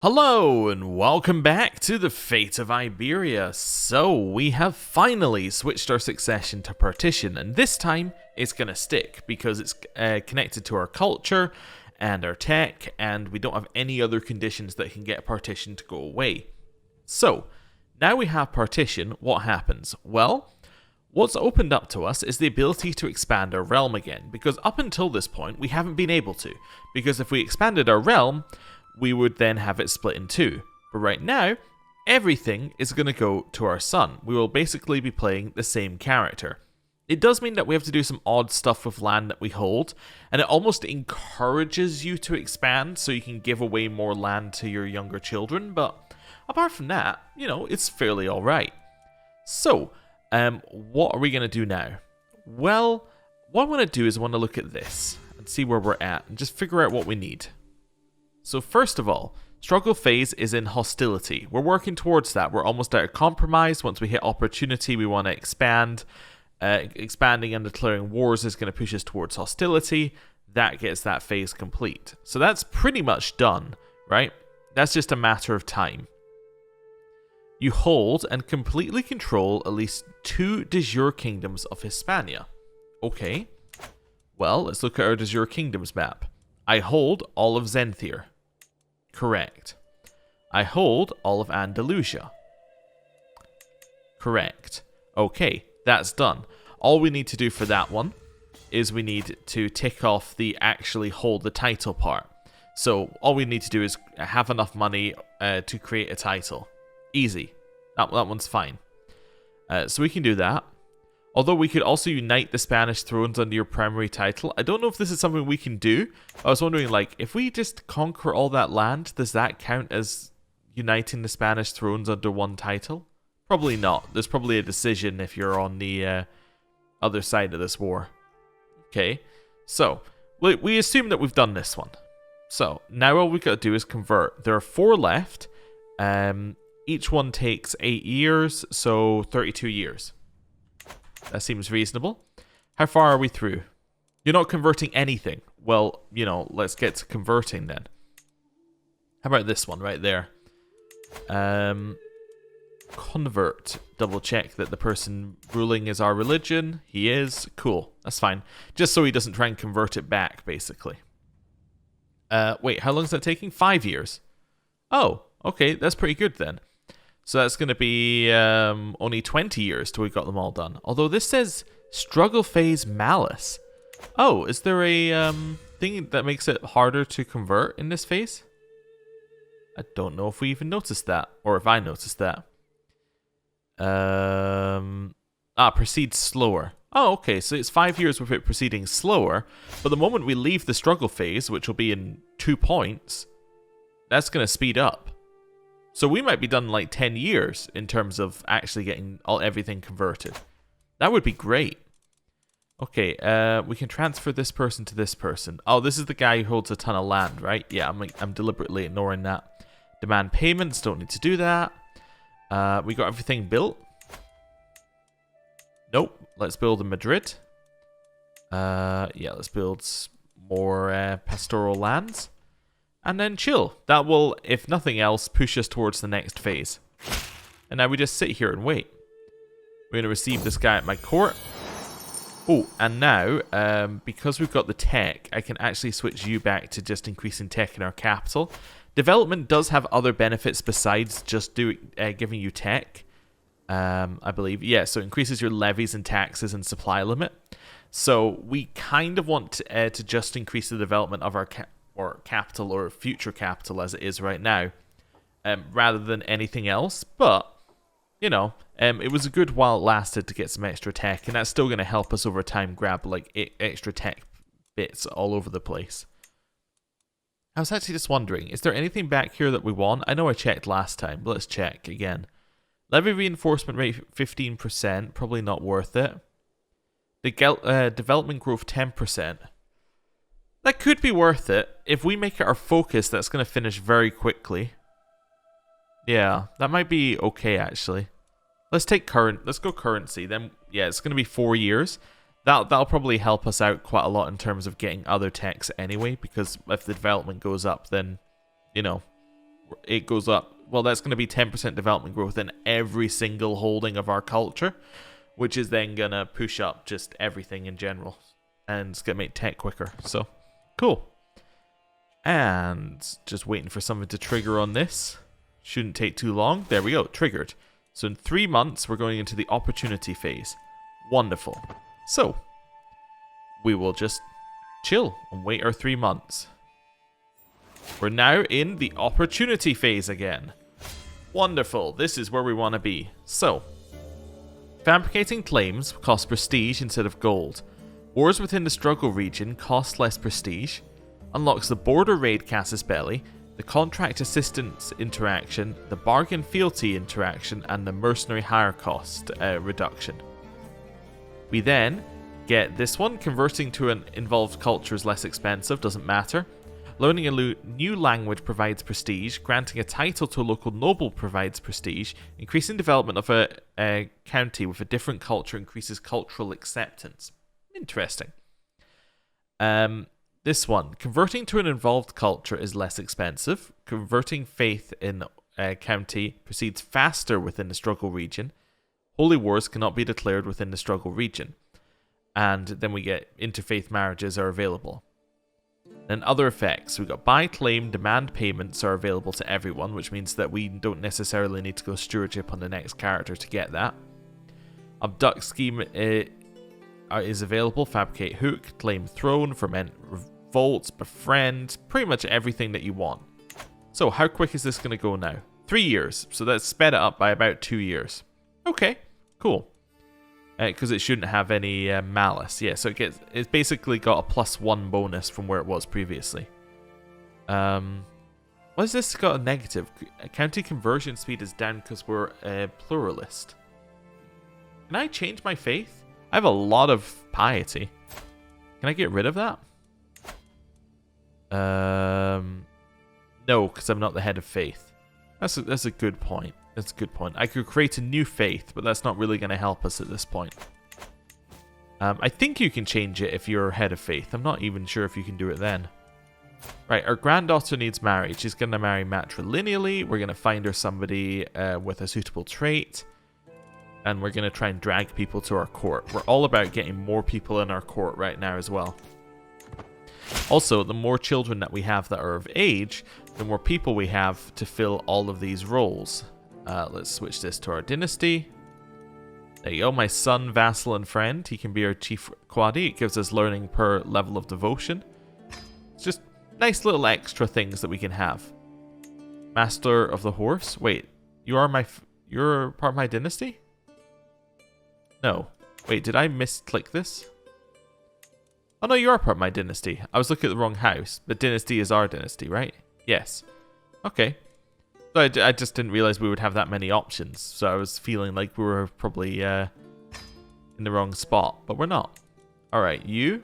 Hello and welcome back to the Fate of Iberia. So we have finally switched our succession to partition, and this time it's gonna stick because it's connected to our culture and our tech, and we don't have any other conditions that can get partition to go away. So now we have partition, what happens? Well, what's opened up to us is the ability to expand our realm again, because up until this point we haven't been able to, because if we expanded our realm, we would then have it split in two. But right now, everything is going to go to our son. We will basically be playing the same character. It does mean that we have to do some odd stuff with land that we hold, and it almost encourages you to expand so you can give away more land to your younger children, but apart from that, it's fairly alright. So, what are we going to do now? Well, what I want to do is I want to look at this and see where we're at and just figure out what we need. So first of all, struggle phase is in hostility. We're working towards that. We're almost out of compromise. Once we hit opportunity, we want to expand. Expanding and declaring wars is going to push us towards hostility. That gets that phase complete. So that's pretty much done, right? That's just a matter of time. You hold and completely control at least 2 de jure kingdoms of Hispania. Okay. Well, let's look at our de jure kingdoms map. I hold all of Zenthier. Correct. I hold all of Andalusia. Correct. Okay, that's done. All we need to do for that one is we need to tick off the actually hold the title part. So all we need to do is have enough money to create a title. Easy. That one's fine. So we can do that. Although we could also unite the Spanish thrones under your primary title. I don't know if this is something we can do. I was wondering, if we just conquer all that land, does that count as uniting the Spanish thrones under one title? Probably not. There's probably a decision if you're on the other side of this war. Okay, so we assume that we've done this one. So now all we've got to do is convert. There are 4 left. Each one takes 8 years, so 32 years. That seems reasonable. How far are we through? You're not converting anything. Well, let's get to converting then. How about this one right there? Convert. Double check that the person ruling is our religion. He is. Cool. That's fine. Just so he doesn't try and convert it back, basically. Wait, how long is that taking? 5 years. Oh, okay. That's pretty good then. So that's going to be only 20 years till we've got them all done. Although this says struggle phase malice. Oh, is there a thing that makes it harder to convert in this phase? I don't know if we even noticed that, or if I noticed that. Proceed slower. Oh, okay, so it's 5 years with it proceeding slower, but the moment we leave the struggle phase, which will be in 2 points, that's going to speed up. So we might be done in 10 years in terms of actually getting everything converted. That would be great. Okay, we can transfer this person to this person. Oh, this is the guy who holds a ton of land, right? Yeah, I'm deliberately ignoring that. Demand payments, don't need to do that. We got everything built. Nope, let's build in Madrid. Yeah, let's build more pastoral lands. And then chill. That will, if nothing else, push us towards the next phase. And now we just sit here and wait. We're going to receive this guy at my court. Oh, and now, because we've got the tech, I can actually switch you back to just increasing tech in our capital. Development does have other benefits besides just giving you tech, I believe. Yeah, so it increases your levies and taxes and supply limit. So we kind of want to just increase the development of our capital or future capital as it is right now, rather than anything else. But it was a good while it lasted to get some extra tech, and that's still going to help us over time grab extra tech bits all over the place. I was actually just wondering, is there anything back here that we want? I know I checked last time, but let's check again. Levy reinforcement rate 15%, probably not worth it. The development growth 10%. That could be worth it. If we make it our focus, that's going to finish very quickly. Yeah, that might be okay, actually. Let's go currency. Then, yeah, it's going to be 4 years. That'll probably help us out quite a lot in terms of getting other techs anyway, because if the development goes up, then, it goes up. Well, that's going to be 10% development growth in every single holding of our culture, which is then going to push up just everything in general. And it's going to make tech quicker. So, cool. And just waiting for something to trigger on this. Shouldn't take too long. There we go, triggered. So in 3 months, we're going into the opportunity phase. Wonderful. So, we will just chill and wait our 3 months. We're now in the opportunity phase again. Wonderful. This is where we want to be. So, fabricating claims cost prestige instead of gold. Wars within the struggle region cost less prestige. Unlocks the border raid casus belli, the contract assistance interaction, the bargain fealty interaction, and the mercenary hire cost reduction. We then get this one. Converting to an involved culture is less expensive, doesn't matter. Learning a new language provides prestige. Granting a title to a local noble provides prestige. Increasing development of a county with a different culture increases cultural acceptance. Interesting. This one. Converting to an involved culture is less expensive. Converting faith in a county proceeds faster within the struggle region. Holy wars cannot be declared within the struggle region. And then we get interfaith marriages are available. And other effects, we've got buy, claim, demand payments are available to everyone, which means that we don't necessarily need to go stewardship on the next character to get that. Abduct scheme is available, fabricate hook, claim throne, ferment revolts, befriend, pretty much everything that you want. So how quick is this going to go now? 3 years, so that's sped it up by about 2 years. Okay, cool. Because it shouldn't have any malice. Yeah, so it's basically got a +1 bonus from where it was previously. Why has this got a negative? County conversion speed is down because we're a pluralist. Can I change my faith? I have a lot of piety. Can I get rid of that? No, because I'm not the head of faith. That's a good point. That's a good point. I could create a new faith, but that's not really going to help us at this point. I think you can change it if you're head of faith. I'm not even sure if you can do it then. Right, our granddaughter needs marriage. She's going to marry matrilineally. We're going to find her somebody with a suitable trait. And we're going to try and drag people to our court. We're all about getting more people in our court right now as well. Also, the more children that we have that are of age, the more people we have to fill all of these roles. Let's switch this to our dynasty. There you go, my son, vassal, and friend. He can be our chief quadi. It gives us learning per level of devotion. It's just nice little extra things that we can have. Master of the horse. Wait, you're part of my dynasty? No. Wait, did I misclick this? Oh no, you are part of my dynasty. I was looking at the wrong house, but dynasty is our dynasty, right? Yes. Okay. So I just didn't realize we would have that many options, so I was feeling like we were probably in the wrong spot, but we're not. Alright, you.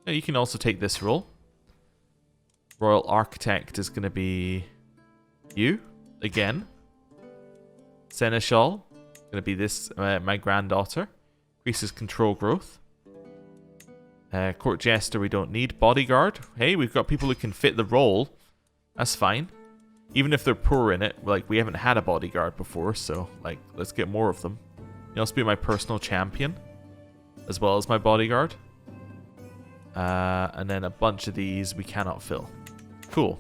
Yeah, you can also take this role. Royal Architect is going to be you, again. Seneschal, going to be this, my granddaughter. Increases control growth. Court Jester we don't need. Bodyguard, hey, we've got people who can fit the role. That's fine. Even if they're poor in it, like, we haven't had a bodyguard before, so, like, let's get more of them. You'll also be my personal champion, as well as my bodyguard. And then a bunch of these we cannot fill. Cool.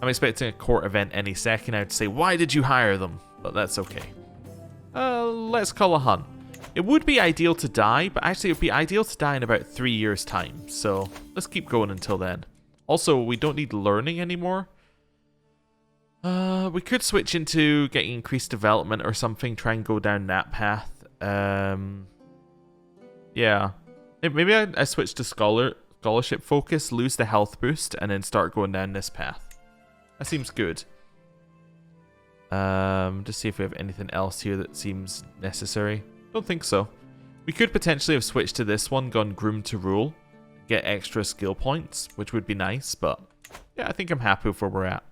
I'm expecting a court event any second. I would say, why did you hire them? But that's okay. Let's call a hunt. It would be ideal to die, but actually it would be ideal to die in about 3 years' time. So, let's keep going until then. Also, we don't need learning anymore. We could switch into getting increased development or something, try and go down that path. Yeah. Maybe I switch to scholarship focus, lose the health boost, and then start going down this path. That seems good. Just see if we have anything else here that seems necessary. Don't think so. We could potentially have switched to this one, gone groom to rule, get extra skill points, which would be nice, but yeah, I think I'm happy with where we're at.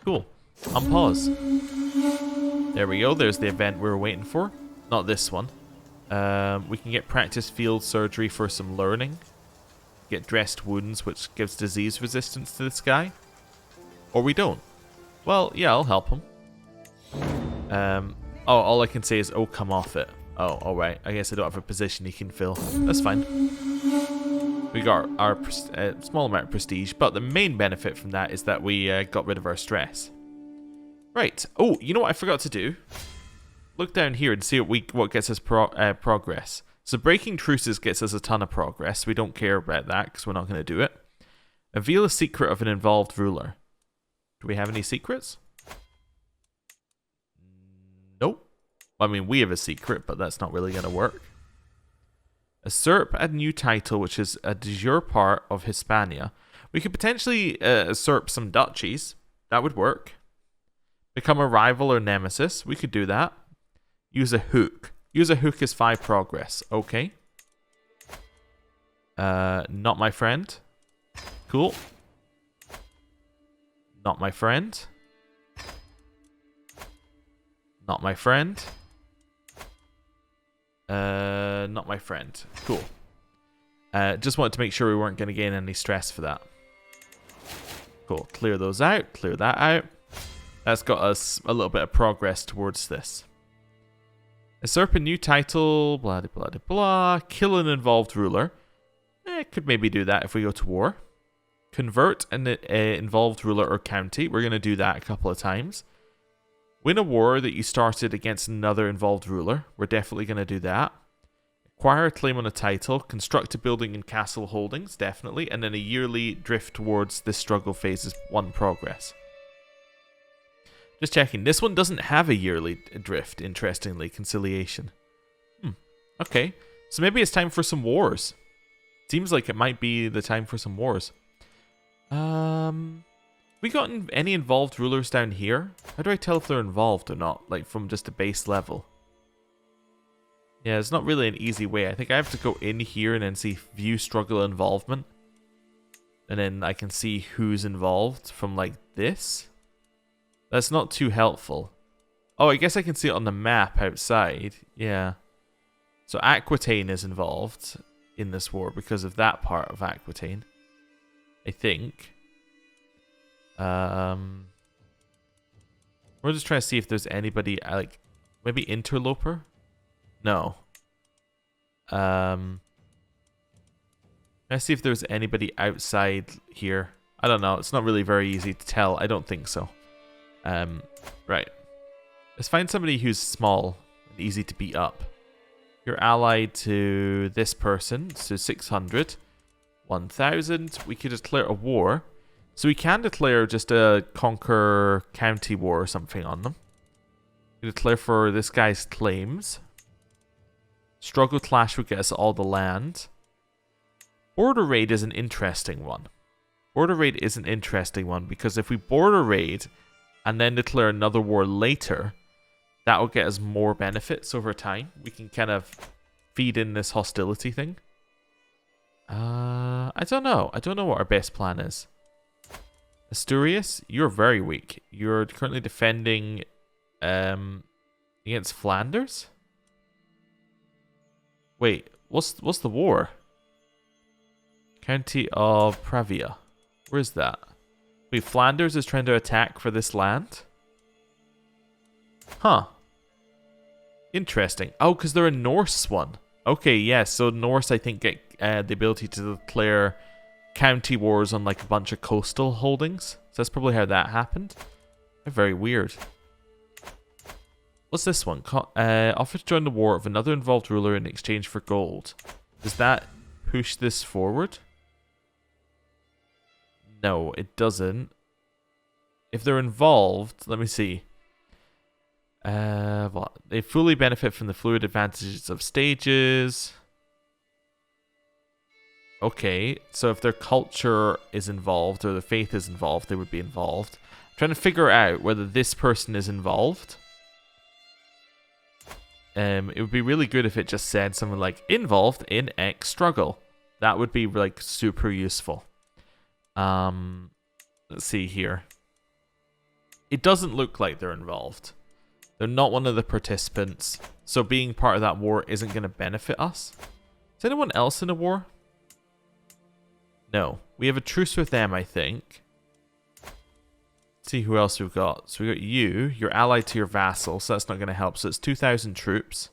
Cool. Unpause. There we go. There's the event we were waiting for. Not this one. We can get practice field surgery for some learning. Get dressed wounds, which gives disease resistance to this guy. Or we don't. Well, yeah, I'll help him. Oh, all I can say is, oh, come off it. Oh, alright. I guess I don't have a position he can fill. That's fine. We got our small amount of prestige, but the main benefit from that is that we got rid of our stress. Right. Oh, you know what I forgot to do? Look down here and see what gets us progress. So breaking truces gets us a ton of progress. We don't care about that because we're not going to do it. Reveal a secret of an involved ruler. Do we have any secrets? Nope. I mean, we have a secret, but that's not really going to work. Usurp a new title, which is a de jure part of Hispania. We could potentially usurp some duchies. That would work. Become a rival or nemesis. We could do that. Use a hook. Use a hook is 5 progress. Okay. Not my friend. Cool. Not my friend. Not my friend. Not my friend. Cool. Just wanted to make sure we weren't going to gain any stress for that. Cool. Clear those out. Clear that out. That's got us a little bit of progress towards this. Usurp a new title. Blah, blah, blah, blah. Kill an involved ruler. Could maybe do that if we go to war. Convert an involved ruler or county. We're going to do that a couple of times. Win a war that you started against another involved ruler. We're definitely going to do that. Acquire a claim on a title. Construct a building and castle holdings. Definitely. And then a yearly drift towards this struggle phase is 1 progress. Just checking. This one doesn't have a yearly drift, interestingly. Conciliation. Okay. So maybe it's time for some wars. Seems like it might be the time for some wars. We got any involved rulers down here? How do I tell if they're involved or not? Like from just a base level. Yeah, it's not really an easy way. I think I have to go in here and then see view struggle involvement. And then I can see who's involved from like this. That's not too helpful. Oh, I guess I can see it on the map outside. Yeah. So Aquitaine is involved in this war because of that part of Aquitaine. I think. We're just trying to see if there's anybody, like, maybe Interloper? No. Let's see if there's anybody outside here. I don't know. It's not really very easy to tell. I don't think so. Right. Let's find somebody who's small and easy to beat up. You're allied to this person, so 600. 1,000. We could declare a war. So we can declare just a conquer county war or something on them. We declare for this guy's claims. Struggle clash would get us all the land. Border raid is an interesting one. Border raid is an interesting one because if we border raid and then declare another war later, that will get us more benefits over time. We can kind of feed in this hostility thing. I don't know. I don't know what our best plan is. Asturias, you're very weak. You're currently defending against Flanders? Wait, what's the war? County of Pravia. Where's that? Wait, Flanders is trying to attack for this land? Huh. Interesting. Oh, because they're a Norse one. Okay, yes. Yeah, so Norse, I think, get the ability to declare county wars on like a bunch of coastal holdings. So that's probably how that happened. Very weird. What's this one? Offer to join the war of another involved ruler in exchange for gold. Does that push this forward? No, it doesn't. If they're involved, let me see. What? They fully benefit from the fluid advantages of stages. Okay, so if their culture is involved or their faith is involved, they would be involved. I'm trying to figure out whether this person is involved. It would be really good if it just said something like involved in X struggle. That would be like super useful. Let's see here. It doesn't look like they're involved. They're not one of the participants, so being part of that war isn't going to benefit us. Is anyone else in a war? No. We have a truce with them, I think. see who else we've got. So we got you. You're allied to your vassal, so that's not going to help. So it's 2,000 troops.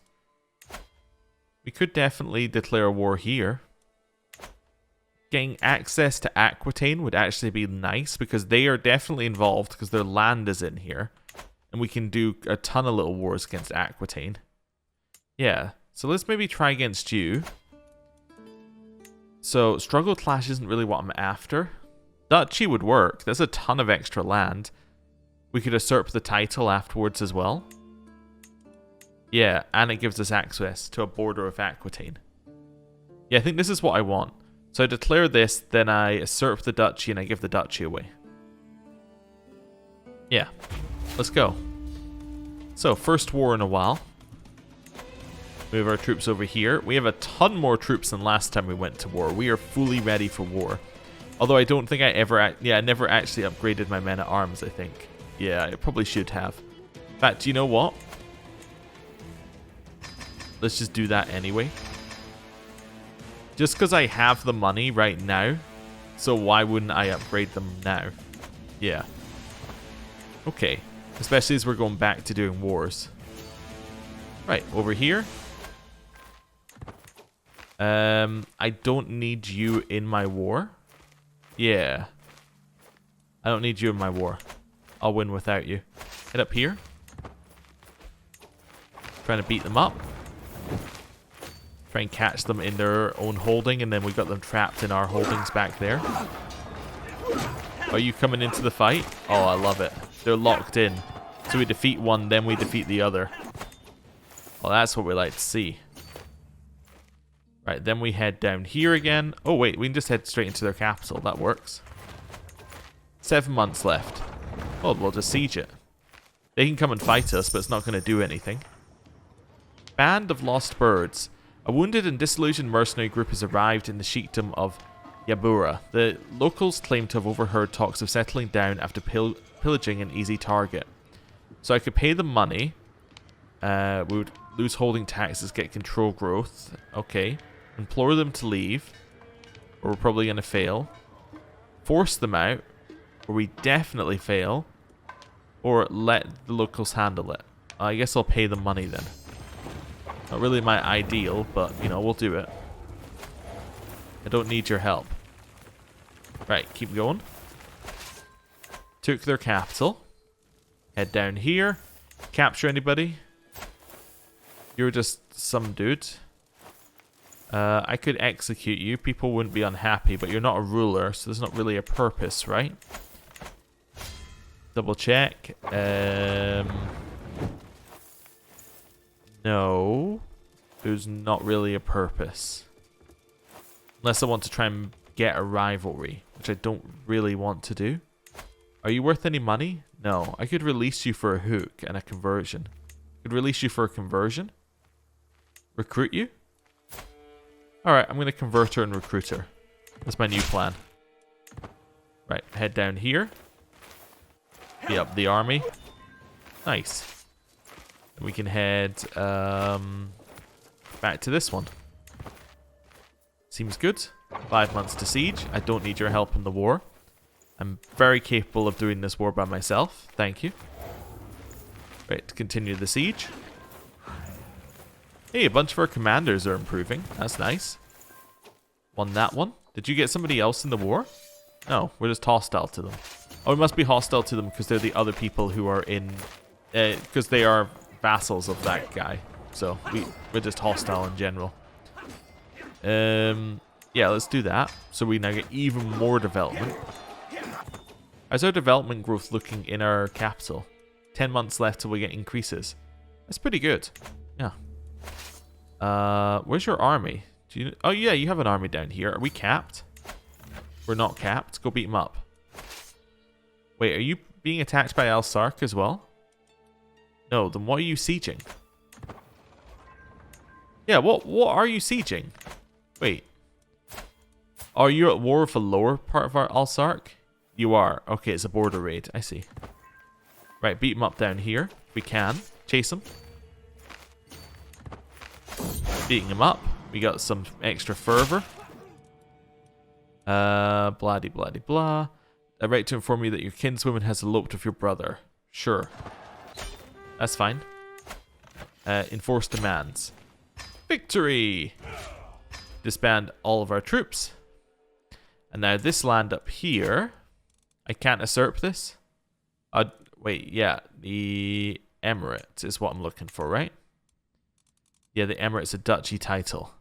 We could definitely declare war here. Getting access to Aquitaine would actually be nice because they are definitely involved because their land is in here. And we can do a ton of little wars against Aquitaine. Yeah, so let's maybe try against you. So struggle clash isn't really what I'm after. Duchy would work. There's a ton of extra land. We could usurp the title afterwards as well. Yeah, and it gives us access to a border of Aquitaine. Yeah, I think this is what I want. So I declare this, then I usurp the duchy and I give the duchy away. Yeah, let's go. So, first war in a while. Move our troops over here. We have a ton more troops than last time we went to war. We are fully ready for war. Although I don't think I ever... I never actually upgraded my men at arms, I think. Yeah, I probably should have. In fact, you know what? Let's just do that anyway. Just because I have the money right now. So why wouldn't I upgrade them now? Yeah. Okay. Especially as we're going back to doing wars. Right, over here. I don't need you in my war. Yeah. I don't need you in my war. I'll win without you. Head up here. Trying to beat them up. Try and catch them in their own holding, and then we got them trapped in our holdings back there. Are you coming into the fight? Oh, I love it. They're locked in. So we defeat one, then we defeat the other. Well, that's what we like to see. Right, then we head down here again. Oh, wait, we can just head straight into their capital. That works. 7 months left. Oh, we'll just siege it. They can come and fight us, but it's not going to do anything. Band of Lost Birds. A wounded and disillusioned mercenary group has arrived in the sheikdom of Yabura. The locals claim to have overheard talks of settling down after pillaging an easy target. So I could pay them money. We would lose holding taxes, get control growth. Okay. Implore them to leave. Or we're probably going to fail. Force them out. Or we definitely fail. Or let the locals handle it. I guess I'll pay them money then. Not really my ideal, but, you know, we'll do it. I don't need your help. Right, keep going. Took their capital. Head down here. Capture anybody. You're just some dude. I could execute you. People wouldn't be unhappy, but you're not a ruler, so there's not really a purpose, right? Double check. No. There's not really a purpose. Unless I want to try and get a rivalry, which I don't really want to do. Are you worth any money? No. I could release you for a hook and a conversion. I could release you for a conversion. Recruit you? Alright, I'm going to convert her and recruit her. That's my new plan. Right, head down here. Be up the army. Nice. And we can head back to this one. Seems good. 5 months to siege. I don't need your help in the war. I'm very capable of doing this war by myself. Thank you. Right, to continue the siege. Hey, a bunch of our commanders are improving. That's nice. Won that one. Did you get somebody else in the war? No, we're just hostile to them. Oh, we must be hostile to them because they're the other people who are in... because they are vassals of that guy. So, we're just hostile in general. Yeah, let's do that. So we now get even more development. How's our development growth looking in our capital? 10 months left till we get increases. That's pretty good. Yeah. Where's your army? Do you... Oh yeah, you have an army down here. Are we capped? We're not capped. Go beat them up. Wait, are you being attacked by Al-Sark as well? No, then what are you sieging? Yeah, what are you sieging? Wait. Are you at war with a lower part of our Al-Sark? You are. Okay, it's a border raid. I see. Right, beat him up down here. We can. Chase him. Beating him up. We got some extra fervor. Blah-de-blah-de-blah. I write to inform you that your kinswoman has eloped with your brother. Sure. That's fine. Enforce demands. Victory! Disband all of our troops. And now this land up here, I can't usurp this. Wait, yeah, the Emirate is what I'm looking for, right? Yeah, the Emirate's a duchy title.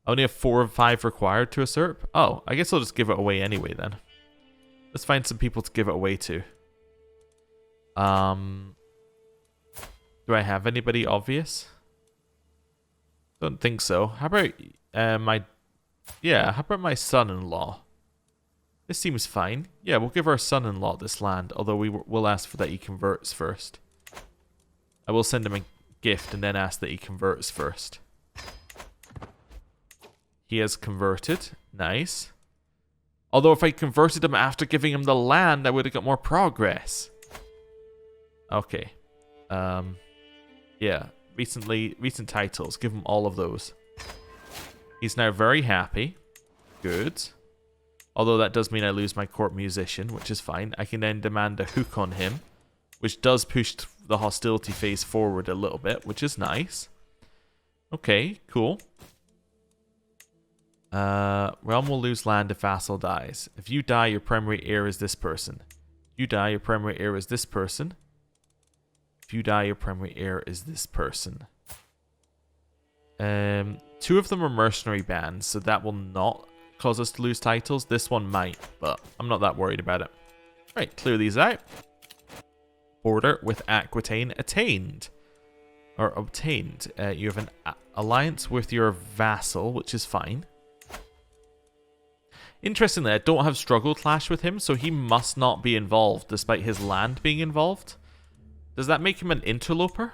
I only have 4 of 5 required to usurp. Oh, I guess I'll just give it away anyway then. Let's find some people to give it away to. Do I have anybody obvious? Don't think so. How about how about my son-in-law? This seems fine. Yeah, we'll give our son-in-law this land, although we'll ask for that he converts first. I will send him a gift and then ask that he converts first. He has converted. Nice. Although if I converted him after giving him the land, I would have got more progress. Okay. Yeah. Recent titles. Give him all of those. He's now very happy. Good. Although that does mean I lose my court musician, which is fine. I can then demand a hook on him, which does push the hostility phase forward a little bit, which is nice. Okay, cool. Realm will lose land if vassal dies. If you die, your primary heir is this person. If you die, your primary heir is this person. If you die, your primary heir is this person. 2 of them are mercenary bands, so that will not cause us to lose titles. This one might, but I'm not that worried about it. Right, clear these out. Border with Aquitaine attained. Or obtained. You have an alliance with your vassal, which is fine. Interestingly, I don't have struggle clash with him, so he must not be involved despite his land being involved. Does that make him an interloper?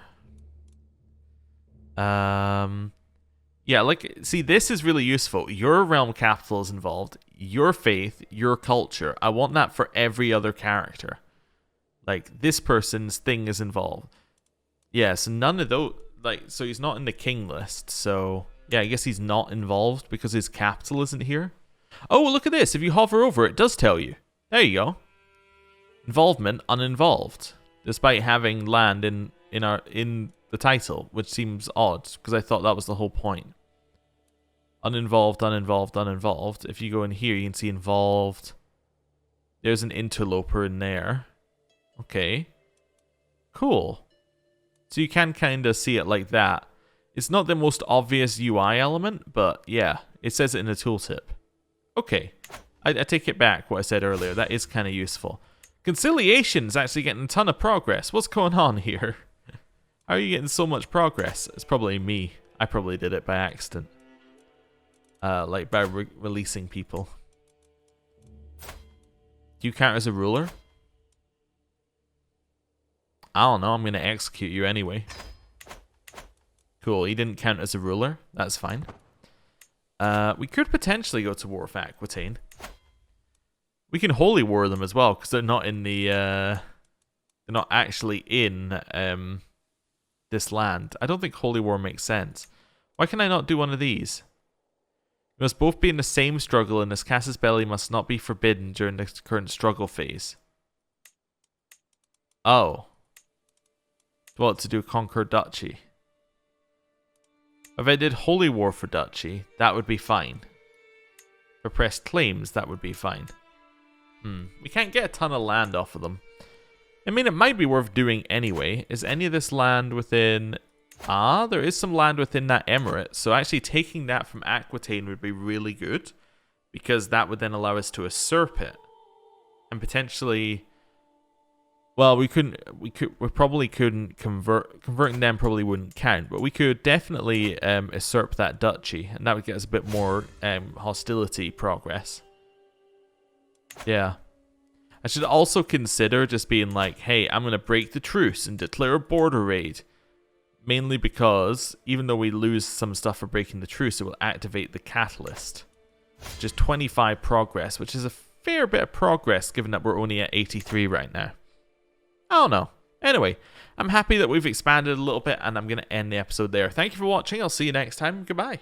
Yeah, like, see, this is really useful. Your realm capital is involved. Your faith, your culture. I want that for every other character. Like, this person's thing is involved. Yeah, so none of those, like, so he's not in the king list, so, yeah, I guess he's not involved because his capital isn't here. Oh, look at this. If you hover over it, it does tell you. There you go. Involvement, uninvolved. Despite having land in the title, which seems odd, because I thought that was the whole point. Uninvolved, uninvolved, uninvolved. If you go in here, you can see involved. There's an interloper in there. Okay. Cool. So you can kind of see it like that. It's not the most obvious UI element, but yeah, it says it in the tooltip. Okay. I take it back what I said earlier. That is kind of useful. Conciliation's actually getting a ton of progress. What's going on here? How are you getting so much progress? It's probably me. I probably did it by accident. Like by releasing people. Do you count as a ruler? I don't know. I'm going to execute you anyway. Cool. He didn't count as a ruler. That's fine. We could potentially go to war with Aquitaine. We can holy war them as well because they're not in the. They're not actually in this land. I don't think holy war makes sense. Why can I not do one of these? We must both be in the same struggle, and this casus belli must not be forbidden during the current struggle phase. Oh. What to do? Conquer duchy. If I did holy war for duchy, that would be fine. For pressed claims, that would be fine. We can't get a ton of land off of them. I mean, it might be worth doing anyway. Is any of this land within... Ah, there is some land within that emirate. So actually taking that from Aquitaine would be really good. Because that would then allow us to usurp it. And potentially... Well, we probably couldn't converting them probably wouldn't count, but we could definitely usurp that duchy, and that would get us a bit more hostility progress. Yeah. I should also consider just being like, hey, I'm going to break the truce and declare a border raid. Mainly because, even though we lose some stuff for breaking the truce, it will activate the catalyst. Which is 25 progress, which is a fair bit of progress given that we're only at 83 right now. I don't know. Anyway, I'm happy that we've expanded a little bit, and I'm going to end the episode there. Thank you for watching. I'll see you next time. Goodbye.